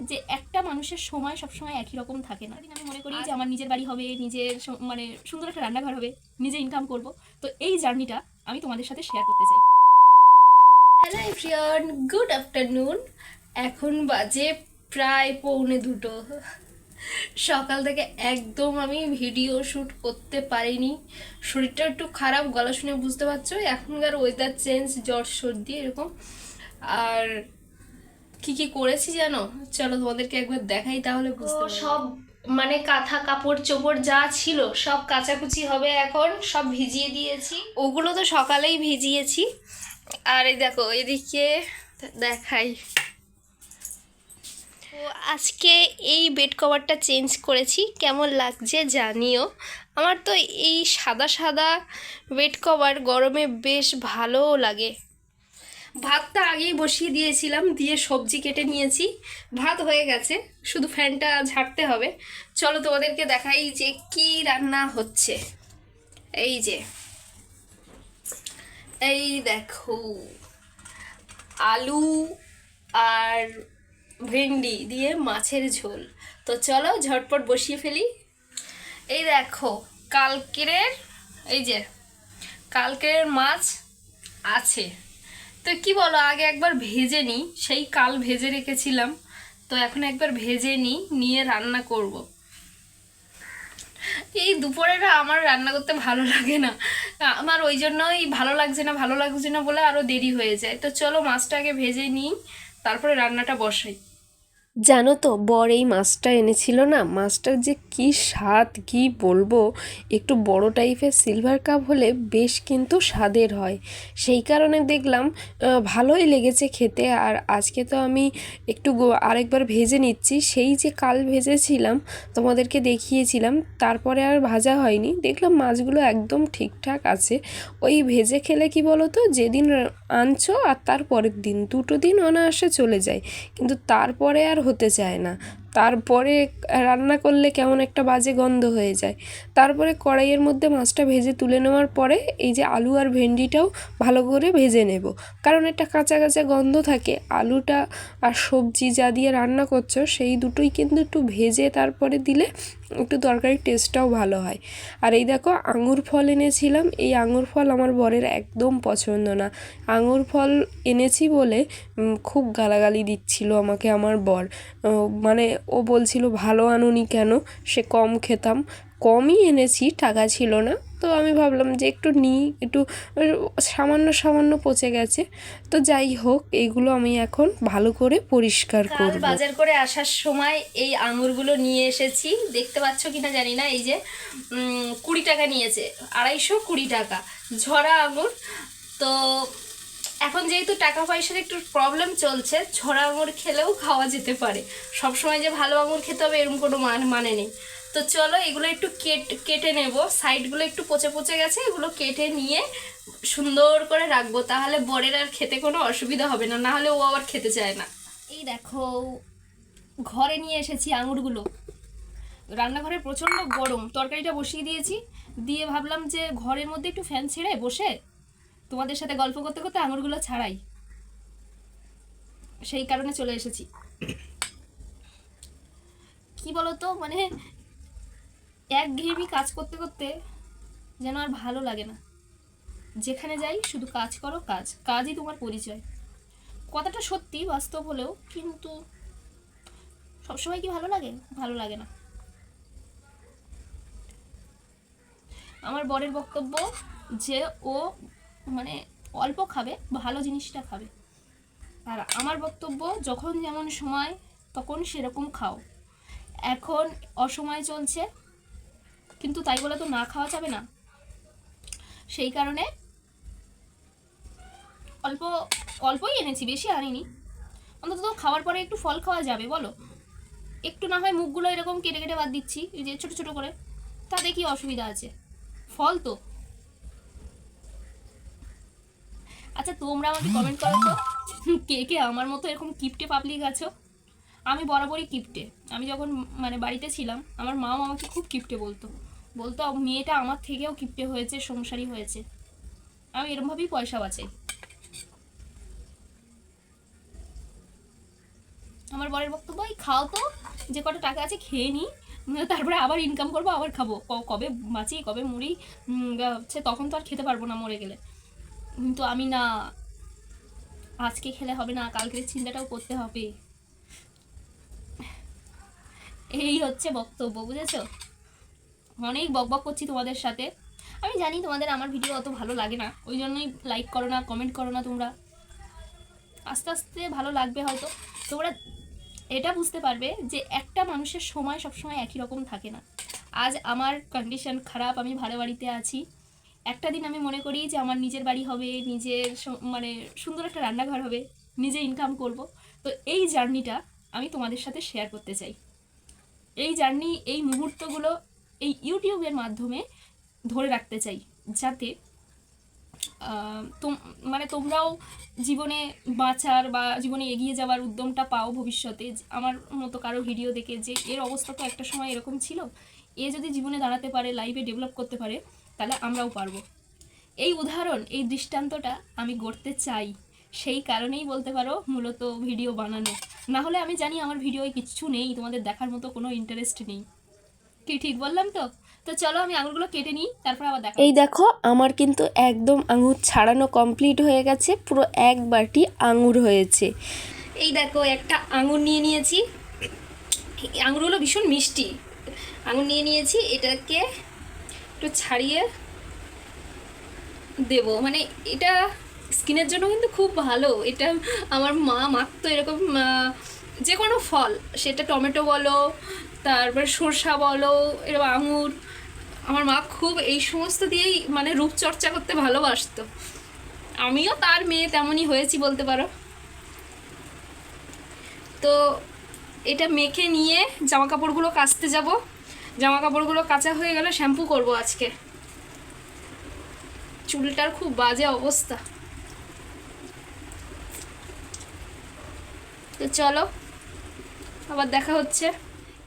যে একটা মানুষের সময় সবসময় একই রকম থাকে না। আমি মনে করি যে আমার নিজের বাড়ি হবে, নিজের মানে সুন্দর একটা রান্নাঘর হবে, নিজে ইনকাম করব। তো এই জার্নিটা আমি তোমাদের সাথে শেয়ার করতে চাই। Hello everyone, good afternoon. এখন বাজে প্রায় 1:45। সকাল থেকে একদম আমি ভিডিও শ্যুট করতে পারিনি, শরীরটা একটু খারাপ, গলা শুনে বুঝতে পারছো। এখনকার ওয়েদার চেঞ্জ, জ্বর সর্দি এরকম। আর কি কি করেছি জানো, চলো তোমাদেরকে একবার দেখাই, তাহলে বুঝতে পারবে। সব মানে কাঁথা কাপড় চোপড় যা ছিল সব কাচাকুচি হবে, এখন সব ভিজিয়ে দিয়েছি। ওগুলো তো সকালেই ভিজিয়েছি। আর এই দেখো এদিকে দেখাই, তো আজকে এই বেড কভারটা চেঞ্জ করেছি, কেমন লাগছে জানিও। আমার তো এই সাদা সাদা বেড কভার গরমে বেশ ভালোও লাগে। ভাতটা আগেই বসিয়ে দিয়েছিলাম, দিয়ে সবজি কেটে নিয়েছি, ভাত হয়ে গেছে, শুধু ফ্যানটা ঝাড়তে হবে। চলো তোমাদেরকে দেখাই যে কি রান্না হচ্ছে। এই যে এই দেখো, আলু আর ভেন্ডি দিয়ে মাছের ঝোল। তো চলো ঝটপট বসিয়ে ফেলি। এই দেখো কালকের, এই যে কালকের মাছ আছে, তো কি বলো আগে একবার ভেজে নিই, সেই কাল ভেজে রেখেছিলাম, তো এখন একবার ভেজে নিয়ে রান্না করব। এই দুপুরে না আমার রান্না করতে ভালো লাগে না, আমার ওই জন্যই ভালো লাগছে না বলে আরও দেরি হয়ে যায়। তো চলো মাছটা আগে ভেজে নিই, তারপরে রান্নাটা বসাই। জানো তো বর এই মাছটা এনেছিল না, মাছটার যে কি স্বাদ কি বলবো। একটু বড় টাইপের সিলভার কাপ হলে বেশ কিন্তু স্বাদের হয়, সেই কারণে দেখলাম ভালোই লেগেছে খেতে। আর আজকে তো আমি একটু আরেকবার ভেজে নিচ্ছি, সেই যে কাল ভেজেছিলাম তোমাদেরকে দেখিয়েছিলাম, তারপরে আর ভাজা হয়নি। দেখলাম মাছগুলো একদম ঠিকঠাক আছে। ওই ভেজে খেলে কি বলো তো, যেদিন আনছো আর তার পরের দিন, দুটো দিন অনায়াসে চলে যায়, কিন্তু তারপরে আর হতে চায় না। তারপরে রান্না করলে কেমন একটা বাজে গন্ধ হয়ে যায়। তারপরে কড়াইয়ের মধ্যে মাছটা ভেজে তুলে নেওয়ার পরে এই যে আলু আর ভেন্ডিটাও ভালো করে ভেজে নেব, কারণ একটা কাঁচা কাঁচা গন্ধ থাকে। আলুটা আর সবজি যা দিয়ে রান্না করছো সেই দুটোই কিন্তু একটু ভেজে তারপরে দিলে একটু তরকারির টেস্টটাও ভালো হয়। আর এই দেখো আঙুর ফল এনেছিলাম, এই আঙুর ফল আমার বরের একদম পছন্দ না। আঙুর ফল এনেছি বলে খুব গালাগালি দিচ্ছিল আমাকে আমার বর। মানে ও বলছিল ভালো আনুনি কেন, সে কম খেতাম, কমই এনেছি, টাকা ছিল না। তো আমি ভাবলাম যে একটু নিই, একটু সামান্য সামান্য পচে গেছে। তো যাই হোক, এইগুলো আমি এখন ভালো করে পরিষ্কার কাল করব। বাজার করে আসার সময় এই আঙুরগুলো নিয়ে এসেছি, দেখতে পাচ্ছ কিনা জানি না। এই যে 20 টাকা নিয়েছে, 220 টাকা ঝরা আঙুর। তো এখন যেহেতু টাকা পয়সার একটু প্রবলেম চলছে, ঝরা আঙুর খেলেও খাওয়া যেতে পারে, সবসময় যে ভালো আঙুর খেতে হবে এরকম কোনো মানে নেই। তো চলো এগুলো একটু কেটে নেব, সাইডগুলো একটু পচে পচে গেছে, এগুলো কেটে নিয়ে সুন্দর করে রাখবো, তাহলে বরের আর খেতে কোনো অসুবিধা হবে না, নাহলে ও আবার খেতে চায় না। এই দেখো ঘরে নিয়ে এসেছি আঙুরগুলো, রান্নাঘরে প্রচণ্ড গরম, তরকারিটা বসিয়ে দিয়েছি, দিয়ে ভাবলাম যে ঘরের মধ্যে একটু ফ্যান ছেড়ে বসে তোমাদের সাথে গল্প করতে করতে আঙুরগুলো ছাড়াই, সেই কারণে চলে এসেছি। কি বলতো মানে একঘেয়েমি কাজ করতে করতে যেন আর ভালো লাগে না, যেখানে যাই শুধু কাজ করো, কাজই তোমার পরিচয়। কথাটা সত্যি, বাস্তব হলেও, কিন্তু সবসময় কি ভালো লাগে? ভালো লাগে না। আমার বরের বক্তব্য যে ও মানে অল্প খাবে, ভালো জিনিসটা খাবে। আর আমার বক্তব্য যখন যেমন সময় তখন সেরকম খাও। এখন অসময় চলছে, কিন্তু তাই বলে তো না খাওয়া যাবে না, সেই কারণে অল্প অল্পই এনেছি, বেশি আনিনি। অন্তত খাওয়ার পরে একটু ফল খাওয়া যাবে বলো, একটু না হয় মুখগুলো এরকম কেটে কেটে বাদ দিচ্ছি, এই যে ছোটো ছোটো করে, তাতে কি অসুবিধা আছে? ফল তো। আচ্ছা তোমরা আমাকে কমেন্ট করো তো, কে কে আমার মতো এরকম কিপটে পাবলিক আছো? আমি বরাবরই কিপটে। আমি যখন মানে বাড়িতে ছিলাম, আমার মাও আমাকে খুব কিপটে বলতো, বলতো মেয়েটা আমার থেকেও কিপটে হয়েছে, সংসারী হয়েছে। আমি এরমভাবেই পয়সা বাঁচাই। আমার বরের বক্তব্য, এই খাও তো, যে কটা টাকা আছে খেয়ে নিই, তারপরে আবার ইনকাম করবো, আবার খাবো, কবে বাঁচি কবে মরি, হচ্ছে তখন তো আর খেতে পারবো না মরে গেলে। কিন্তু আমি না, আজকে খেলে হবে না, কালকের চিন্তাটাও করতে হবে। এই হচ্ছে বক্তব্য, বুঝেছো? অনেক বকবক করছি তোমাদের সাথে। আমি জানি তোমাদের আমার ভিডিও অত ভালো লাগে না, ওই জন্যই লাইক করো না, কমেন্ট করো না তোমরা। আস্তে আস্তে ভালো লাগবে হয়তো। তোমরা এটা বুঝতে পারবে যে একটা মানুষের সময় সবসময় একই রকম থাকে না। আজ আমার কন্ডিশন খারাপ, আমি ভাড়া বাড়িতে আছি, একটা দিন আমি মনে করি যে আমার নিজের বাড়ি হবে, নিজের মানে সুন্দর একটা রান্নাঘর হবে, নিজে ইনকাম করব। তো এই জার্নিটা আমি তোমাদের সাথে শেয়ার করতে চাই। এই জার্নি, এই মুহূর্তগুলো এই ইউটিউবের মাধ্যমে ধরে রাখতে চাই, যাতে মানে তোমরাও জীবনে বাঁচার বা জীবনে এগিয়ে যাওয়ার উদ্যমটা পাও ভবিষ্যতে। আমার মতো কারো ভিডিও দেখে যে এর অবস্থা তো একটা সময় এরকম ছিল, এ যদি জীবনে দাঁড়াতে পারে, লাইফে ডেভেলপ করতে পারে, তাহলে আমরাও পারবো। এই উদাহরণ, এই দৃষ্টান্তটা আমি গড়তে চাই, সেই কারণেই বলতে পারো মূলত ভিডিও বানানো। না হলে আমি জানি আমার ভিডিওয় কিচ্ছু নেই, তোমাদের দেখার মতো কোনো ইন্টারেস্ট নেই। কি ঠিক বললাম তো? তো চলো আমি আঙুরগুলো কেটে নিই, তারপর আবার দেখা। এই দেখো আমার কিন্তু একদম আঙুর ছাড়ানো কমপ্লিট হয়ে গেছে, পুরো এক বাটি আঙুর হয়েছে। এই দেখো একটা আঙুর নিয়ে নিয়েছি, আঙুরগুলো ভীষণ মিষ্টি। আঙুর নিয়ে নিয়েছি, এটাকে একটু ছাড়িয়ে দেব, মানে এটা স্কিনের জন্য কিন্তু খুব ভালো। এটা আমার মা মাখতো এরকম, যে কোনো ফল, সেটা টমেটো বলো, তারপর সরষা বলো, এরকম আঙুর, আমার মা খুব এই সমস্ত দিয়েই মানে রূপচর্চা করতে ভালোবাসতো। আমিও তার মেয়ে তেমনই হয়েছি বলতে পারো। তো এটা মেখে নিয়ে জামা কাপড়গুলো কাচতে যাব। জামা কাপড়গুলো কাচা হয়ে গেলে শ্যাম্পু করব আজকে। চুলটার খুব বাজে অবস্থা। তো চলো আবার দেখা হচ্ছে।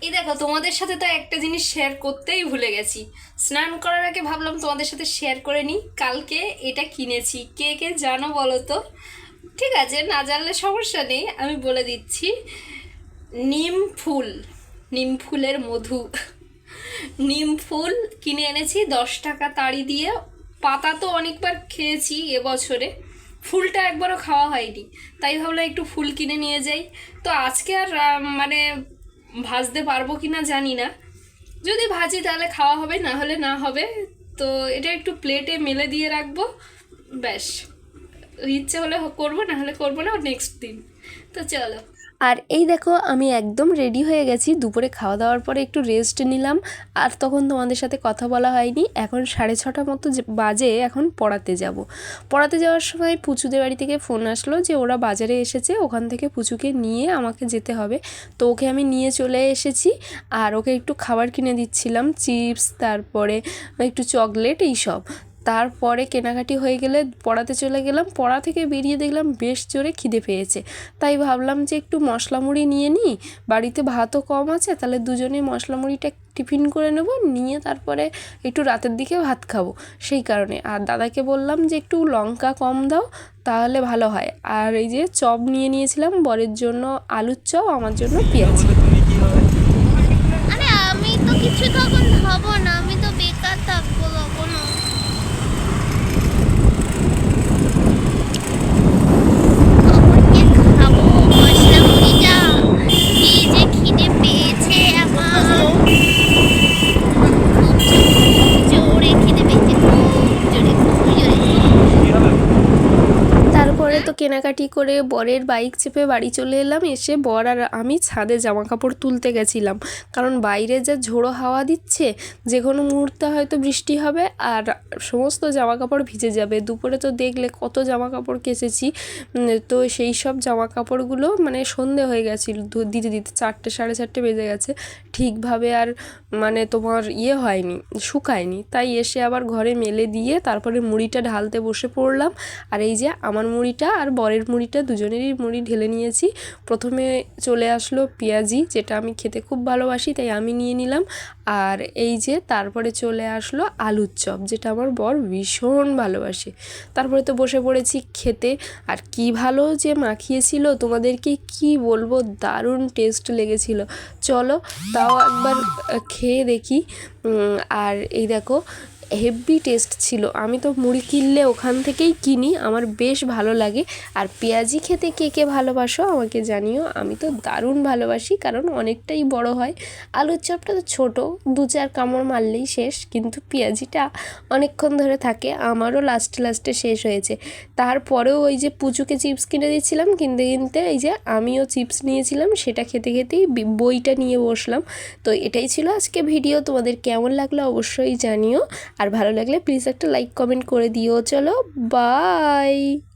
এই দেখো তোমাদের সাথে তো একটা জিনিস শেয়ার করতেই ভুলে গেছি। স্নান করার আগে ভাবলাম তোমাদের সাথে শেয়ার করে নিই, কালকে এটা কিনেছি। কে কে জানো বলো তো? ঠিক আছে, না জানলে সমস্যা নেই, আমি বলে দিচ্ছি। নিম ফুল, নিম ফুলের মধু। নিম ফুল কিনে এনেছি 10 টাকা তাড়ি দিয়ে। পাতা তো অনেকবার খেয়েছি এবছরে, ফুলটা একবারও খাওয়া হয়নি, তাই ভাবলাম একটু ফুল কিনে নিয়ে যাই। তো আজকে আর মানে ভাজতে পারবো কি না জানি না, যদি ভাজি তাহলে খাওয়া হবে, না হলে না হবে। তো এটা একটু প্লেটে মেলে দিয়ে রাখবো, ব্যাস। ইচ্ছে হলে করবো, না হলে করবো না, নেক্সট দিন। তো চলো। আর এই দেখো আমি একদম রেডি হয়ে গেছি, দুপুরে খাওয়া দাওয়ার পরে একটু রেস্ট নিলাম, আর তখন তোমাদের সাথে কথা বলা হয়নি। এখন 6:30 মতো বাজে, এখন পড়াতে যাব। পড়াতে যাওয়ার সময় পুচুদের বাড়ি থেকে ফোন আসলো যে ওরা বাজারে এসেছে, ওখান থেকে পুচুকে নিয়ে আমাকে যেতে হবে। তো ওকে আমি নিয়ে চলে এসেছি, আর ওকে একটু খাবার কিনে দিচ্ছিলাম, চিপস, তারপরে একটু চকলেট, এইসব। তারপরে কেনাকাটি হয়ে গেলে পড়াতে চলে গেলাম। পড়া থেকে বেরিয়ে দেখলাম বেশ জোরে খিদে পেয়েছে, তাই ভাবলাম যে একটু মশলা মুড়ি নিয়ে নিই, বাড়িতে ভাতও কম আছে, তাহলে দুজনেই মশলা মুড়িটা টিফিন করে নেব, নিয়ে তারপরে একটু রাতের দিকে ভাত খাবো, সেই কারণে। আর দাদাকে বললাম যে একটু লঙ্কা কম দাও, তাহলে ভালো হয়। আর এই যে চপ নিয়ে নিয়েছিলাম, বরের জন্য আলুর চপ, আমার জন্য পেঁয়াজ। আরে আমি তো কিছু তখন হব না, আমি তো বেকার থাকবো কখনো। তখনকে খাবো মশলা মুড়িটা, কি যে খিদে পেয়েছে আমার, জোরে খিদে পেয়েছে, খুব জোরে, খুব জোরে। তারপরে তো কেনাকাটি করে বরের বাইক চেপে বাড়ি চলে এলাম। এসে বর আর আমি ছাদে জামা কাপড় তুলতে গেছিলাম, কারণ বাইরে যা ঝোড়ো হাওয়া দিচ্ছে, যে কোনো মুহূর্তে হয়তো বৃষ্টি হবে আর সমস্ত জামা কাপড় ভিজে যাবে। দুপুরে তো দেখলে কত জামা কাপড় কেচেছি, তো সেই সব জামা কাপড়গুলো মানে সন্ধে হয়ে গেছিলো দিতে দিতে, 4টে 4:30 বেজে গেছে, ঠিকভাবে আর মানে তোমার হয়নি, শুকায়নি। তাই এসে আবার ঘরে মেলে দিয়ে তারপরে মুড়িটা ঢালতে বসে পড়লাম। আর এই যে আমার মুড়িটা আর বরের বরের মুড়িটা দুজনেরই মুড়ি ঢেলে নিয়েছি। প্রথমে চলে আসলো পেঁয়াজি, যেটা আমি খেতে খুব ভালোবাসি তাই আমি নিয়ে নিলাম। আর এই যে তারপরে চলে আসলো আলুর চপ, যেটা আমার বর ভীষণ ভালোবাসে। তারপরে তো বসে পড়েছি খেতে। আর কি ভালো যে মাখিয়েছিল, তোমাদেরকে কি বলবো, দারুণ টেস্ট লেগেছিল। চলো তাও একবার খেয়ে দেখি। আর এই দেখো হেভি টেস্ট ছিল। আমি তো মুড়ি কিনলে ওখান থেকেই কিনি, আমার বেশ ভালো লাগে। আর পেঁয়াজি খেতে কে কে ভালোবাসো আমাকে জানিও, আমি তো দারুণ ভালোবাসি, কারণ অনেকটাই বড় হয়। আলুর চপটা তো ছোটো, 2-4 কামড় মারলেই শেষ, কিন্তু পেঁয়াজিটা অনেকক্ষণ ধরে থাকে। আমারও লাস্টে শেষ হয়েছে। তারপরেও ওই যে পুচুকে চিপস কিনে দিচ্ছিলাম, কিনতে এই যে আমিও চিপস নিয়েছিলাম, সেটা খেতে খেতেই বইটা নিয়ে বসলাম। তো এটাই ছিল আজকে ভিডিও। তোমাদের কেমন লাগলো অবশ্যই জানিও, আর ভালো লাগলে প্লিজ একটা লাইক কমেন্ট করে দিও। চলো বাই।